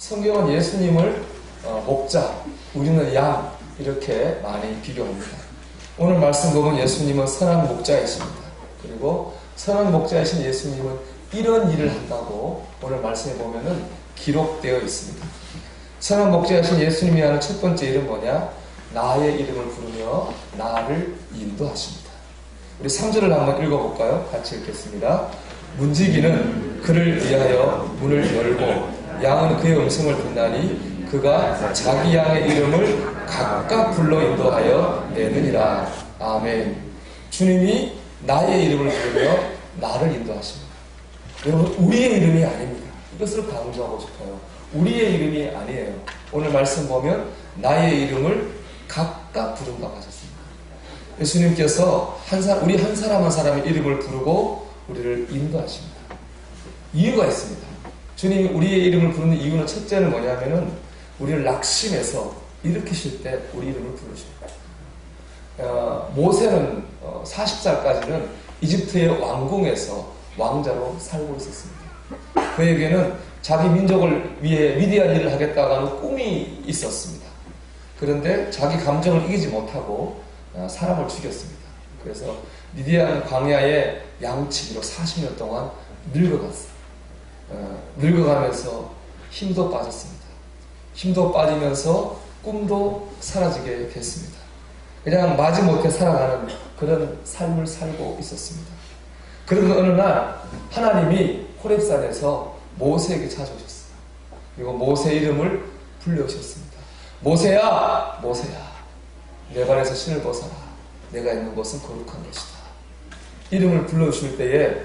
성경은 예수님을 목자, 우리는 양 이렇게 많이 비교합니다. 오늘 말씀 보면 예수님은 선한 목자이십니다. 그리고 선한 목자이신 예수님은 이런 일을 한다고 오늘 말씀에 보면은 기록되어 있습니다. 선한 목자이신 예수님이 하는 첫 번째 일은 뭐냐? 나의 이름을 부르며 나를 인도하십니다. 우리 3절을 한번 읽어볼까요? 같이 읽겠습니다. 문지기는 그를 위하여 문을 열고 양은 그의 음성을 듣나니 그가 자기 양의 이름을 각각 불러 인도하여 내느니라. 아멘. 주님이 나의 이름을 부르며 나를 인도하십니다. 여러분, 우리의 이름이 아닙니다. 이것을 강조하고 싶어요. 우리의 이름이 아니에요. 오늘 말씀 보면 나의 이름을 각각 부른다고 하셨습니다. 예수님께서 우리 한 사람 한 사람의 이름을 부르고 우리를 인도하십니다. 이유가 있습니다. 주님이 우리의 이름을 부르는 이유는 첫째는 뭐냐면은 우리를 낙심해서 일으키실 때 우리 이름을 부르십니다. 모세는 40살까지는 이집트의 왕궁에서 왕자로 살고 있었습니다. 그에게는 자기 민족을 위해 위대한 일을 하겠다고 하는 꿈이 있었습니다. 그런데 자기 감정을 이기지 못하고 사람을 죽였습니다. 그래서 미디안 광야의 양치기로 40년 동안 늙어갔어요. 늙어가면서 힘도 빠졌습니다. 힘도 빠지면서 꿈도 사라지게 됐습니다. 그냥 마지못해 살아가는 그런 삶을 살고 있었습니다. 그러던 어느 날 하나님이 호렙산에서 모세에게 찾아오셨어요. 그리고 모세 이름을 불러오셨습니다. 모세야, 모세야, 내 발에서 신을 벗어라. 내가 있는 곳은 거룩한 것이다. 이름을 불러주실 때에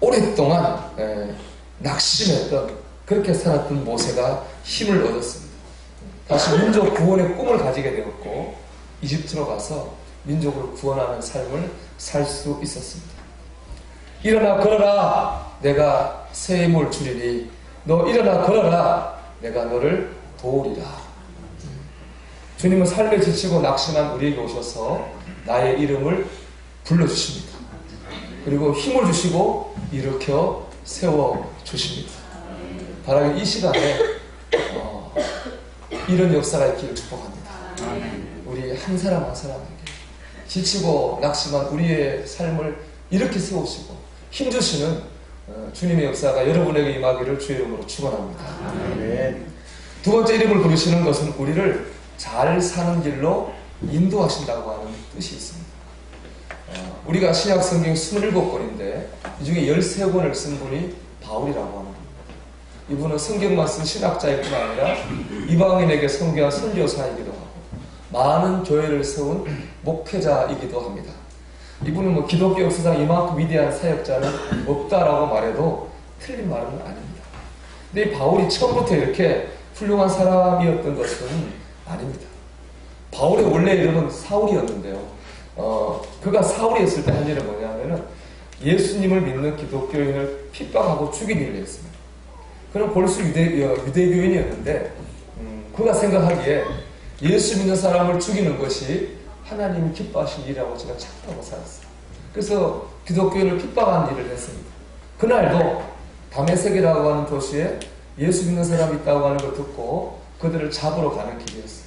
오랫동안 낙심했던, 그렇게 살았던 모세가 힘을 얻었습니다. 다시 민족 구원의 꿈을 가지게 되었고 이집트로 가서 민족을 구원하는 삶을 살 수 있었습니다. 일어나 걸어라, 내가 새 힘을 주리니 너 일어나 걸어라, 내가 너를 도우리라. 주님은 삶에 지치고 낙심한 우리에게 오셔서 나의 이름을 불러주십니다. 그리고 힘을 주시고 일으켜 세워주십니다. 바라기 이 시간에 이런 역사가 있기를 축복합니다. 우리 한 사람 한 사람에게 지치고 낙심한 우리의 삶을 이렇게 세우시고 힘주시는 주님의 역사가 여러분에게 임하기를 주의 이름으로 축원합니다. 두 번째 이름을 부르시는 것은 우리를 잘 사는 길로 인도하신다고 하는 뜻이 있습니다. 우리가 신약 성경 27권인데 이 중에 13권을 쓴 분이 바울이라고 하는 겁니다. 이분은 성경만 쓴 신학자일 뿐 아니라 이방인에게 선교한 선교사이기도 하고 많은 교회를 세운 목회자이기도 합니다. 이분은 기독교 역사상 이만큼 위대한 사역자는 없다라고 말해도 틀린 말은 아닙니다. 근데 이 바울이 처음부터 이렇게 훌륭한 사람이었던 것은 아닙니다. 바울의 원래 이름은 사울이었는데요. 그가 사울이었을 때 한 일은 뭐냐면은 예수님을 믿는 기독교인을 핍박하고 죽이는 일을 했습니다. 그는 벌써 유대교인이었는데 그가 생각하기에 예수 믿는 사람을 죽이는 것이 하나님이 기뻐하신 일이라고 제가 착각하고 살았어요. 그래서 기독교인을 핍박한 일을 했습니다. 그날도 다메섹이라고 하는 도시에 예수 믿는 사람이 있다고 하는 걸 듣고 그들을 잡으러 가는 길이었어요.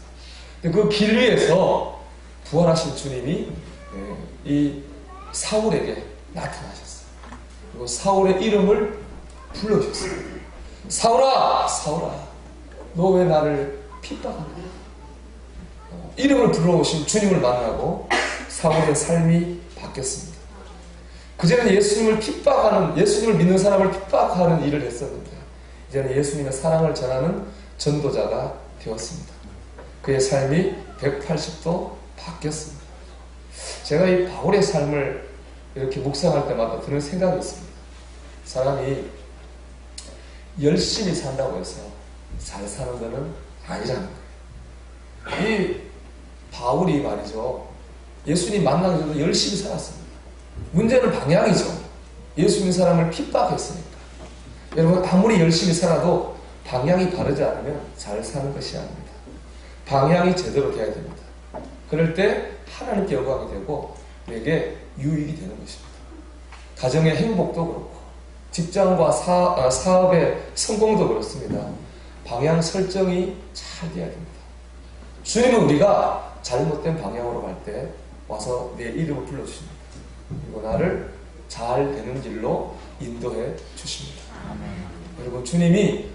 근데 그 길 위에서 부활하신 주님이 이 사울에게 나타나셨어요. 그리고 사울의 이름을 불러주셨어요. 사울아, 사울아, 너 왜 나를 핍박하냐? 이름을 불러오신 주님을 만나고 사울의 삶이 바뀌었습니다. 그전에는 예수님을 핍박하는, 예수님을 믿는 사람을 핍박하는 일을 했었는데 이제는 예수님의 사랑을 전하는 전도자가 되었습니다. 그의 삶이 180도 바뀌었습니다. 제가 이 바울의 삶을 이렇게 묵상할 때마다 드는 생각이 있습니다. 사람이 열심히 산다고 해서 잘 사는 것은 아니라는 거예요. 이 바울이 말이죠, 예수님 만나기 전에 열심히 살았습니다. 문제는 방향이죠. 예수님 사람을 핍박했으니까. 여러분, 아무리 열심히 살아도 방향이 바르지 않으면 잘 사는 것이 아닙니다. 방향이 제대로 돼야 됩니다. 그럴 때 하나님께 영광이 되고 내게 유익이 되는 것입니다. 가정의 행복도 그렇고 직장과 사업의 성공도 그렇습니다. 방향 설정이 잘 돼야 됩니다. 주님은 우리가 잘못된 방향으로 갈 때 와서 내 이름을 불러주십니다. 그리고 나를 잘 되는 길로 인도해 주십니다. 여러분, 주님이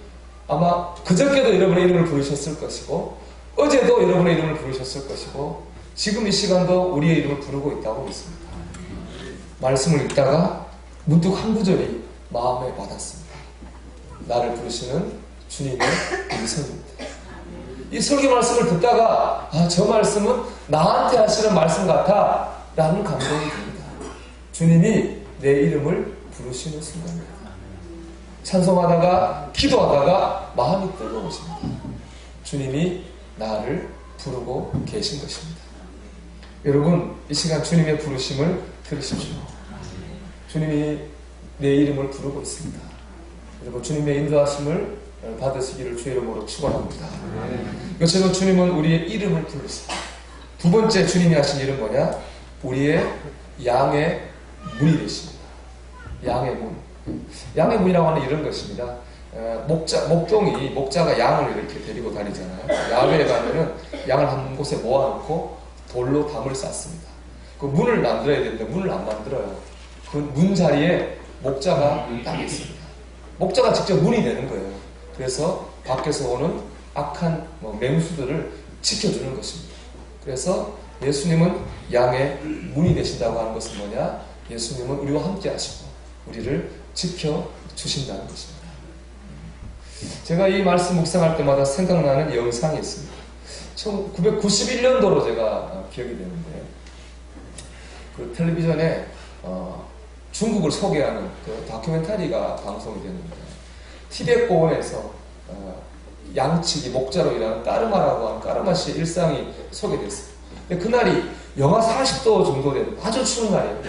아마 그저께도 여러분의 이름을 부르셨을 것이고 어제도 여러분의 이름을 부르셨을 것이고 지금 이 시간도 우리의 이름을 부르고 있다고 믿습니다. 말씀을 읽다가 문득 한 구절이 마음에 와닿습니다. 나를 부르시는 주님의 음성입니다. 이 설교 말씀을 듣다가 저 말씀은 나한테 하시는 말씀 같아 라는 감동이 듭니다. 주님이 내 이름을 부르시는 순간입니다. 찬송하다가 기도하다가 마음이 뜨거워집니다. 주님이 나를 부르고 계신 것입니다. 여러분, 이 시간 주님의 부르심을 들으십시오. 주님이 내 이름을 부르고 있습니다. 여러분, 주님의 인도하심을 받으시기를 주의 이름으로 축원합니다. 이것처럼 주님은 우리의 이름을 부르세요. 두 번째 주님이 하신 일은 뭐냐? 우리의 양의 문이 되십니다. 양의 문. 양의 문이라고 하는 이런 것입니다. 목자가 양을 이렇게 데리고 다니잖아요. 야외에 가면은 양을 한 곳에 모아놓고 돌로 담을 쌓습니다. 그 문을 만들어야 되는데 문을 안 만들어요. 그 문 자리에 목자가 딱 있습니다. 목자가 직접 문이 되는 거예요. 그래서 밖에서 오는 악한 맹수들을 지켜주는 것입니다. 그래서 예수님은 양의 문이 되신다고 하는 것은 뭐냐? 예수님은 우리와 함께 하시고 우리를 지켜주신다는 것입니다. 제가 이 말씀 묵상할 때마다 생각나는 영상이 있습니다. 1991년도로 제가 기억이 되는데 그 텔레비전에 중국을 소개하는 그 다큐멘터리가 방송이 됐는데 티벳 고원에서 양치기 목자로 일하는 까르마라고 하는 까르마 씨의 일상이 소개됐어요. 근데 그날이 영하 40도 정도 되는 아주 추운 날이에요.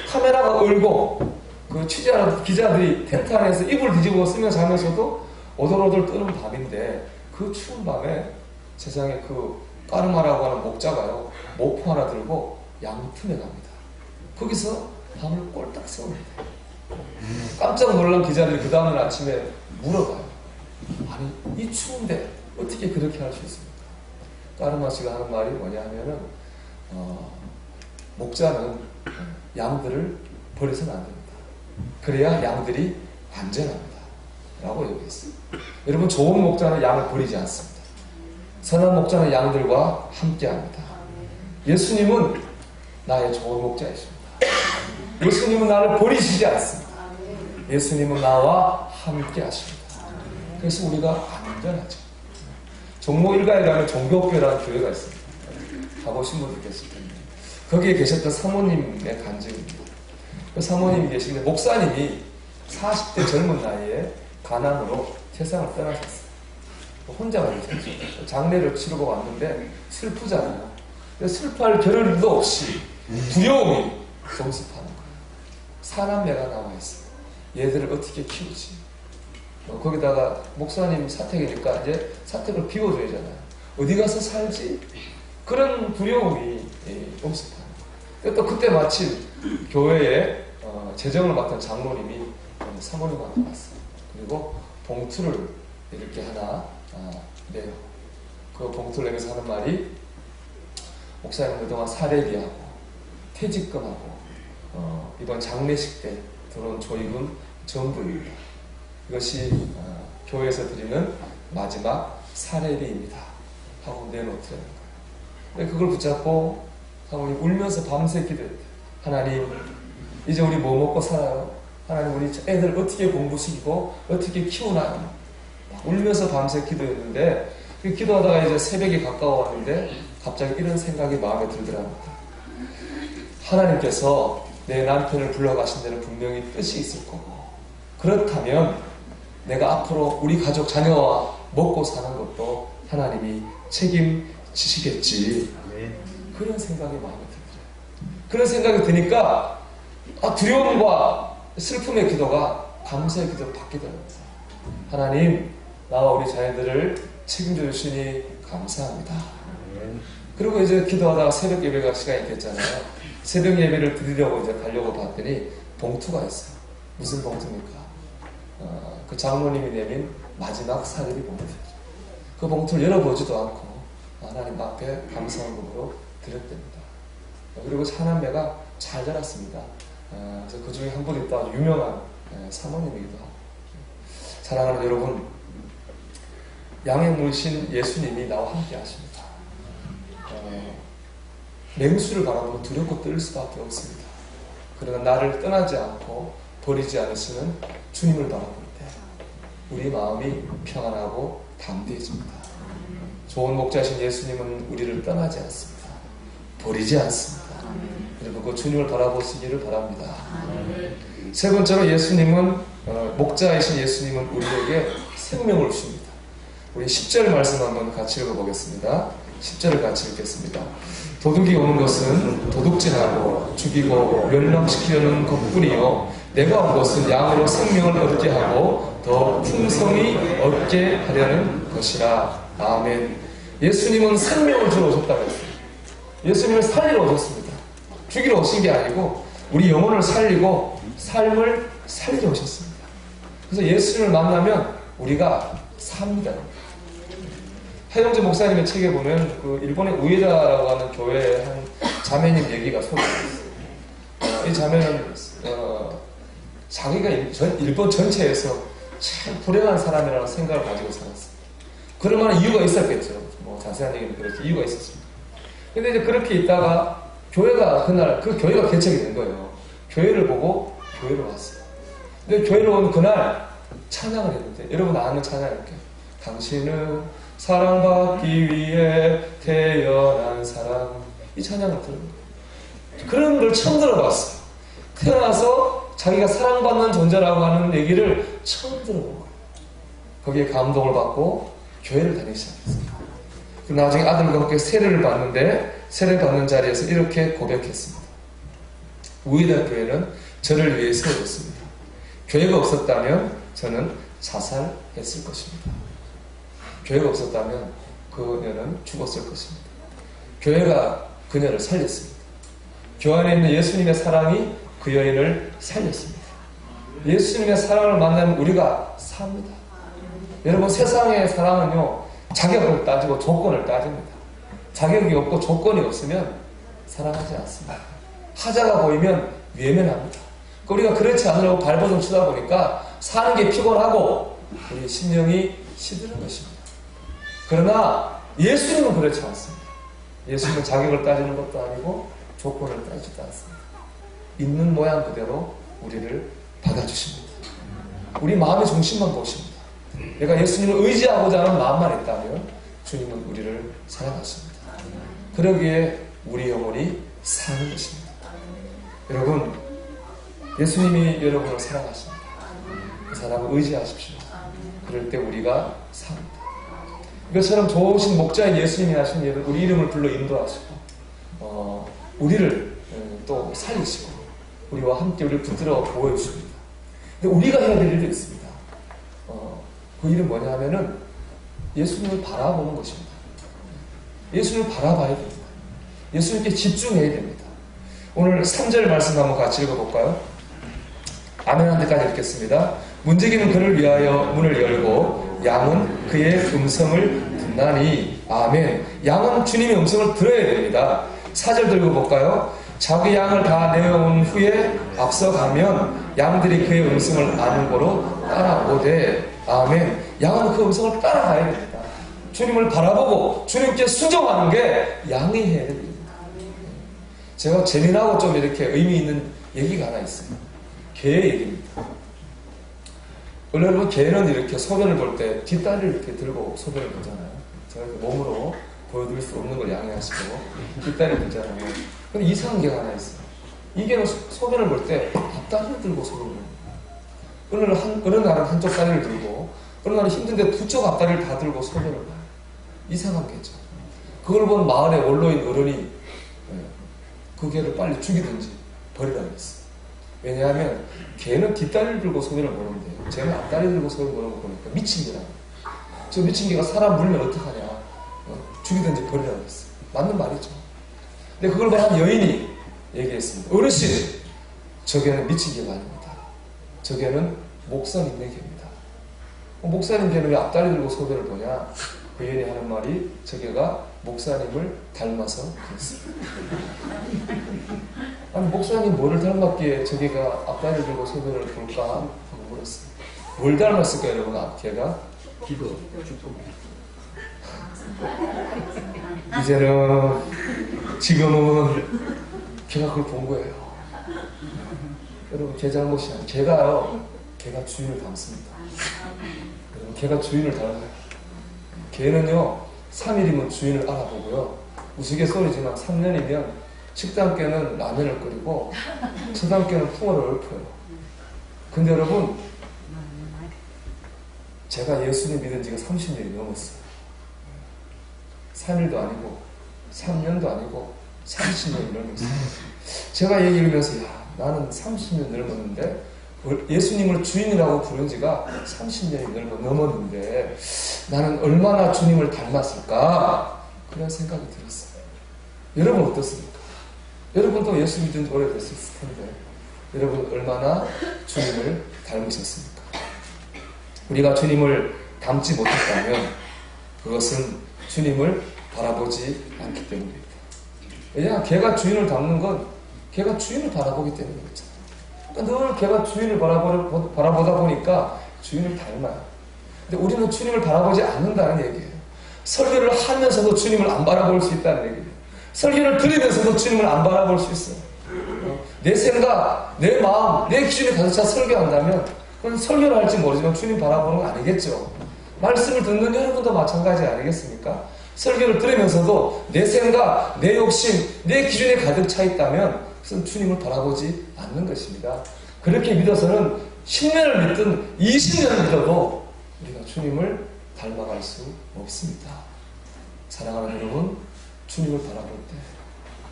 카메라가 얼고 그 취재하는 기자들이 텐트 안에서 이불 뒤집어 쓰며 자면서도 오돌오돌 뜨는 밤인데 그 추운 밤에 세상에 그 까르마라고 하는 목자가요 모포 하나 들고 양 틈에 갑니다. 거기서 밤을 꼴딱 새웁니다. 깜짝 놀란 기자들이 그 다음날 아침에 물어봐요. 아니 이 추운데 어떻게 그렇게 할 수 있습니까? 까르마 씨가 하는 말이 뭐냐 하면은 목자는 양들을 버려서는 안 됩니다. 그래야 양들이 안전합니다. 라고 얘기했어요. 여러분, 좋은 목자는 양을 버리지 않습니다. 선한 목자는 양들과 함께 합니다. 예수님은 나의 좋은 목자이십니다. 예수님은 나를 버리시지 않습니다. 예수님은 나와 함께 하십니다. 그래서 우리가 안전하죠. 종로 일가에 가면 종교교회라는 교회가 있습니다. 가보신 분들 계실 텐데 거기에 계셨던 사모님의 간증입니다. 그 사모님이 계시는데 목사님이 40대 젊은 나이에 가난으로 세상을 떠나셨어요. 혼자 가셨어요. 장례를 치르고 왔는데 슬프잖아요. 슬퍼할 겨를도 없이 두려움이 성습하는 거예요. 사남매가 남아있어요. 얘들을 어떻게 키우지? 거기다가 목사님 사택이니까 이제 사택을 비워줘야잖아요. 어디 가서 살지? 그런 두려움이 엄습하는 거예요. 또 그때 마침 교회에 재정을 맡은 장로님이 사모님한테 왔어요. 그리고 봉투를 이렇게 하나 내요. 그 봉투를 내면서 하는 말이 목사님 그동안 사례비하고 퇴직금하고 이번 장례식 때 들어온 조입은 전부입니다. 이것이 교회에서 드리는 마지막 사례비입니다 하고 내놓더라는 거예요. 그걸 붙잡고 사모님 울면서 밤새 기도했대요. 하나님, 이제 우리 뭐 먹고 살아요? 하나님, 우리 애들 어떻게 공부시키고 어떻게 키우나요? 울면서 밤새 기도했는데, 기도하다가 이제 새벽이 가까워왔는데 갑자기 이런 생각이 마음에 들더랍니다. 하나님께서 내 남편을 불러가신 데는 분명히 뜻이 있을 거고, 그렇다면 내가 앞으로 우리 가족 자녀와 먹고 사는 것도 하나님이 책임지시겠지. 그런 생각이 마음에 들더라고요. 그런 생각이 드니까 두려움과 슬픔의 기도가 감사의 기도로 바뀌더라고요. 하나님, 나와 우리 자녀들을 책임져 주시니 감사합니다. 그리고 이제 기도하다가 새벽 예배가 시간이 됐잖아요. 새벽 예배를 드리려고 이제 가려고 봤더니 봉투가 있어요. 무슨 봉투입니까? 그 장로님이 내민 마지막 사례비 봉투. 그 봉투를 열어보지도 않고 하나님 앞에 감사함으로 드렸답니다. 그리고 사남매가 잘 자랐습니다. 그래서 그 중에 한 분이 또 아주 유명한 사모님이기도 하고. 사랑하는 여러분, 양의 물신 예수님이 나와 함께 하십니다. 맹수를 바라보면 두렵고 떨릴 수밖에 없습니다. 그러나 나를 떠나지 않고 버리지 않으시는 주님을 바라볼 때 우리 마음이 평안하고 담대해집니다. 좋은 목자이신 예수님은 우리를 떠나지 않습니다. 버리지 않습니다. 그리고 그 주님을 바라보시기를 바랍니다. 세 번째로 예수님은 목자이신 예수님은 우리에게 생명을 주십니다. 우리 10절 말씀 한번 같이 읽어보겠습니다. 10절을 같이 읽겠습니다. 도둑이 오는 것은 도둑질하고 죽이고 멸망시키려는 것뿐이요 내가 온 것은 양으로 생명을 얻게 하고 더 풍성히 얻게 하려는 것이라. 아멘. 예수님은 생명을 주러 오셨다고 했어요. 예수님을 살리러 오셨습니다. 죽이러 오신 게 아니고 우리 영혼을 살리고 삶을 살리러 오셨습니다. 그래서 예수님을 만나면 우리가 삽니다. 하영재 목사님의 책에 보면 그 일본의 우에다라고 하는 교회의 한 자매님 얘기가 소개됐어요. 이 자매는 자기가 일본 전체에서 참 불행한 사람이라는 생각을 가지고 살았어요. 그럴 만한 이유가 있었겠죠. 뭐 자세한 얘기는 그렇게 이유가 있었습니다. 근데 이제 그렇게 있다가 교회가 그날 그 교회가 개척이 된 거예요. 교회를 보고 교회로 왔어요. 근데 교회로 온 그날 찬양을 했는데 여러분 아는 찬양 이렇게 당신은 사랑받기 위해 태어난 사람, 이 찬양을 들은 거예요. 그런 걸 처음 들어봤어요. 태어나서 자기가 사랑받는 존재라고 하는 얘기를 처음 들어본 거예요. 거기에 감동을 받고 교회를 다니기 시작했어요. 나중에 아들과 함께 세례를 받는데 세례 받는 자리에서 이렇게 고백했습니다. 우이다 교회는 저를 위해 세워졌습니다. 교회가 없었다면 저는 자살했을 것입니다. 교회가 없었다면 그녀는 죽었을 것입니다. 교회가 그녀를 살렸습니다. 교회 안에 있는 예수님의 사랑이 그 여인을 살렸습니다. 예수님의 사랑을 만나면 우리가 삽니다. 여러분, 세상의 사랑은요, 자격을 따지고 조건을 따집니다. 자격이 없고 조건이 없으면 사랑하지 않습니다. 하자가 보이면 외면합니다. 우리가 그렇지 않으려고 발버둥 치다 보니까 사는 게 피곤하고 우리 심령이 시드는 것입니다. 그러나 예수님은 그렇지 않습니다. 예수님은 자격을 따지는 것도 아니고 조건을 따지지도 않습니다. 있는 모양 그대로 우리를 받아주십니다. 우리 마음의 중심만 보십니다. 내가 예수님을 의지하고자 하는 마음만 있다면 주님은 우리를 사랑하십니다. 그러기에 우리 영혼이 사는 것입니다. 여러분, 예수님이 여러분을 사랑하십니다. 그 사람을 의지하십시오. 그럴 때 우리가 삽니다. 이것처럼 좋으신 목자인 예수님이 하신 일을 우리 이름을 불러 인도하시고 우리를 또 살리시고 우리와 함께 우리를 붙들어 보여주십니다. 근데 우리가 해야 될 일도 있습니다. 그 일은 뭐냐 하면은 예수님을 바라보는 것입니다. 예수님을 바라봐야 됩니다. 예수님께 집중해야 됩니다. 오늘 3절 말씀 한번 같이 읽어볼까요? 아멘 한 때까지 읽겠습니다. 문지기는 그를 위하여 문을 열고 양은 그의 음성을 듣나니. 아멘. 양은 주님의 음성을 들어야 됩니다. 4절 들고 볼까요? 자기 양을 다 내어온 후에 앞서가면 양들이 그의 음성을 아는 거로 따라오되. 아멘. 양은 그 음성을 따라가야 됩니다. 주님을 바라보고 주님께 순종하는 게 양이 해야 됩니다. 제가 재미나고 좀 이렇게 의미 있는 얘기가 하나 있어요. 개 얘기입니다. 여러분, 개는 이렇게 소변을 볼 때 뒷다리를 이렇게 들고 소변을 보잖아요. 제가 이렇게 몸으로 보여드릴 수 없는 걸 양해하시고 뒷다리를 들잖아요. 근데 이상한 개가 하나 있어요. 이 개는 소변을 볼 때 앞다리를 들고 소변을 봅니다. 어느 날은 한쪽 다리를 들고 어느 날은 힘든데 두 쪽 앞다리를 다 들고 소변을 봐요. 이상한 개죠. 그걸 본 마을의 원로인 어른이 그 개를 빨리 죽이든지 버리라고 했어요. 왜냐하면 개는 뒷다리를 들고 소변을 보는데 쟤는 앞다리 들고 소변을 보는 거 보니까 미친 개라고. 저 미친 개가 사람 물면 어떡하냐. 죽이든지 버리라고 했어요. 맞는 말이죠. 근데 그걸 본 한 여인이 얘기했습니다. 어르신, 저 개는 미친 개가 아닙니다. 저 개는 목사님의 개입니다. 목사님 개는 왜 앞다리 들고 소변을 보냐? 그 여인이 하는 말이 저 개가 목사님을 닮아서 그랬습니다. 아니, 목사님 뭐를 닮았기에 저 개가 앞다리 들고 소변을 볼까? 하고 물었어요. 뭘 닮았을까요, 여러분? 개가? 기도, 축복. 지금은 걔가 그걸 본 거예요. 여러분, 걔 잘못이 아니에요. 걔가 주인을 닮습니다. 여러분, 걔가 주인을 닮아요. 걔는요, 3일이면 주인을 알아보고요. 우스갯소리지만 3년이면 식당께는 라면을 끓이고 저당께는 풍어를 읊어요. 근데 여러분, 제가 예수님 믿은 지가 30년이 넘었어요. 3일도 아니고 3년도 아니고 30년이 넘었어요. 제가 얘기 읽으면서 나는 30년 넘었는데 예수님을 주인이라고 부른 지가 30년이 넘었는데 나는 얼마나 주님을 닮았을까? 그런 생각이 들었어요. 여러분 어떻습니까? 여러분도 예수 믿은 지 오래됐을 텐데 여러분 얼마나 주님을 닮으셨습니까? 우리가 주님을 닮지 못했다면 그것은 주님을 바라보지 않기 때문입니다. 왜냐하면 개가 주인을 닮는 건 개가 주인을 바라보기 때문이죠. 그러니까 늘 개가 주인을 바라보다 보니까 주인을 닮아요. 근데 우리는 주님을 바라보지 않는다는 얘기예요. 설교를 하면서도 주님을 안 바라볼 수 있다는 얘기예요. 설교를 들으면서도 주님을 안 바라볼 수 있어요. 내 생각, 내 마음, 내 기준에 가서 차 설교한다면 그건 설교를 할지 모르지만 주님 바라보는 건 아니겠죠. 말씀을 듣는 여러분도 마찬가지 아니겠습니까? 설교를 들으면서도 내 생각, 내 욕심, 내 기준에 가득 차 있다면 그것은 주님을 바라보지 않는 것입니다. 그렇게 믿어서는 10년을 믿든 20년을 믿어도 우리가 주님을 닮아갈 수 없습니다. 사랑하는 여러분, 주님을 바라볼 때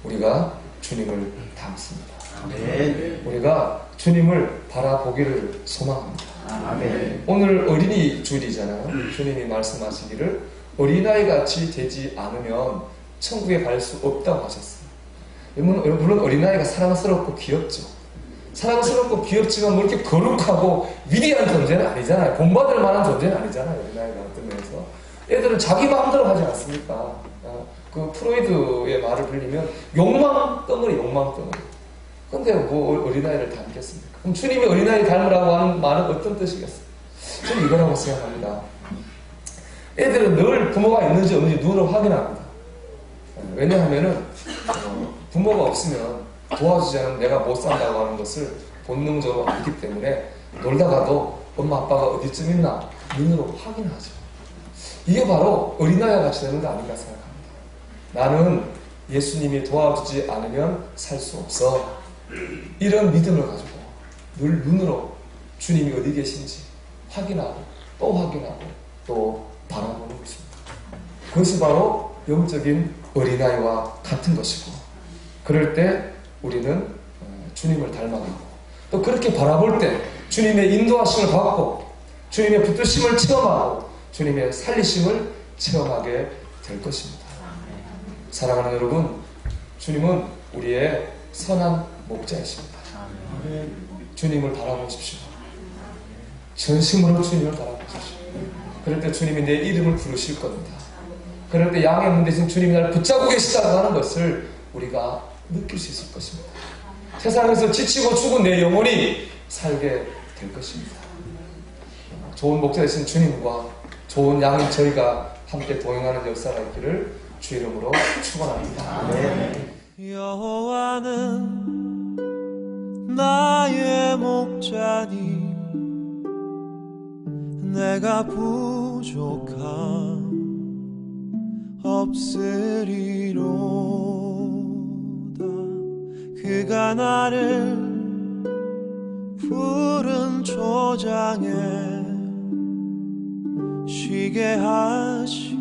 우리가 주님을 닮습니다. 아멘. 우리가 주님을 바라보기를 소망합니다. 아멘. 오늘 어린이 주일이잖아요. 주님이 말씀하시기를 어린아이같이 되지 않으면 천국에 갈 수 없다고 하셨어요. 물론 어린아이가 사랑스럽고 귀엽죠. 사랑스럽고 귀엽지만 뭐 이렇게 거룩하고 위대한 존재는 아니잖아요. 본받을 만한 존재는 아니잖아요. 어린아이가 어떤 면에서. 애들은 자기 마음대로 하지 않습니까? 그 프로이드의 말을 빌리면 욕망 덩어리. 근데 뭐 어린아이를 닮겠습니까? 그럼 주님이 어린아이 닮으라고 하는 말은 어떤 뜻이겠어요? 저는 이거라고 생각합니다. 애들은 늘 부모가 있는지 없는지 눈으로 확인합니다. 왜냐하면은 부모가 없으면 도와주지 않으면 내가 못 산다고 하는 것을 본능적으로 알기 때문에 놀다가도 엄마 아빠가 어디쯤 있나 눈으로 확인하죠. 이게 바로 어린아이와 같이 되는 거 아닌가 생각합니다. 나는 예수님이 도와주지 않으면 살 수 없어. 이런 믿음을 가지고 늘 눈으로 주님이 어디 계신지 확인하고 또 확인하고 또 바라보는 것입니다. 그것이 바로 영적인 어린아이와 같은 것이고, 그럴 때 우리는 주님을 닮아가고 또 그렇게 바라볼 때 주님의 인도하심을 받고 주님의 붙드심을 체험하고 주님의 살리심을 체험하게 될 것입니다. 사랑하는 여러분, 주님은 우리의 선한 목자이십니다. 주님을 바라보십시오. 전심으로 주님을 바라보십시오. 그럴 때 주님이 내 이름을 부르실 겁니다. 그럴 때 양의 문 대신 주님이 나를 붙잡고 계시다고 하는 것을 우리가 느낄 수 있을 것입니다. 세상에서 지치고 죽은 내 영혼이 살게 될 것입니다. 좋은 목자 되신 주님과 좋은 양인 저희가 함께 동행하는 역사가 있기를 주 이름으로 축원합니다. 여호와는 나의 목자니 내가 부족함 없으리로다. 그가 나를 푸른 초장에 쉬게 하시